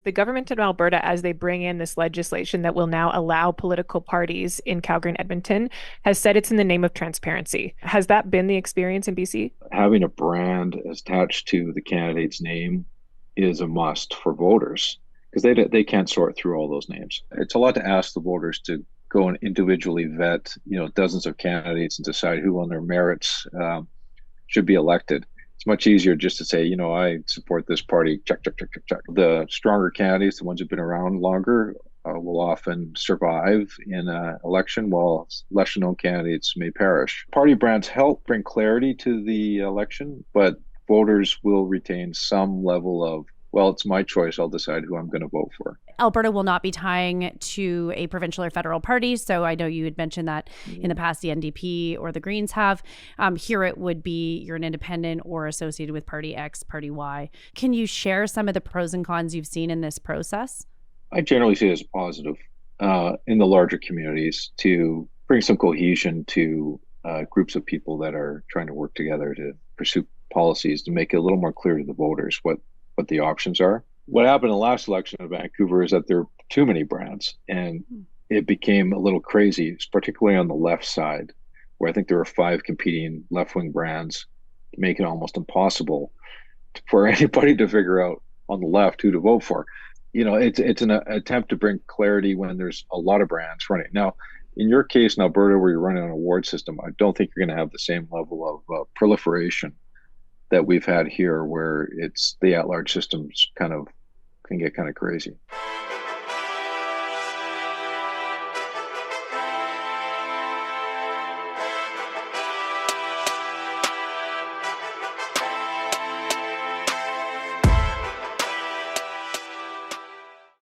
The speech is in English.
The government in Alberta, as they bring in this legislation that will now allow political parties in Calgary and Edmonton, has said it's in the name of transparency. Has that been the experience in BC? Having a brand attached to the candidate's name is a must for voters because they can't sort through all those names. It's a lot to ask the voters to go and individually vet, dozens of candidates and decide who on their merits should be elected. It's much easier just to say, I support this party, check, check, check, check, check. The stronger candidates, the ones who've been around longer, will often survive in an election, while lesser known candidates may perish. Party brands help bring clarity to the election, but voters will retain some level of, well, it's my choice. I'll decide who I'm going to vote for. Alberta will not be tying to a provincial or federal party. So I know you had mentioned that in the past, the NDP or the Greens have. Here it would be you're an independent or associated with Party X, Party Y. Can you share some of the pros and cons you've seen in this process? I generally see it as positive in the larger communities to bring some cohesion to groups of people that are trying to work together to pursue policies to make it a little more clear to the voters what the options are. What happened in the last election in Vancouver is that there are too many brands, and it became a little crazy, particularly on the left side, where I think there were 5 competing left-wing brands, making it almost impossible for anybody to figure out on the left who to vote for. It's an attempt to bring clarity when there's a lot of brands running. Now, in your case in Alberta, where you're running an award system, I don't think you're going to have the same level of proliferation that we've had here, where it's the at-large systems can get kind of crazy.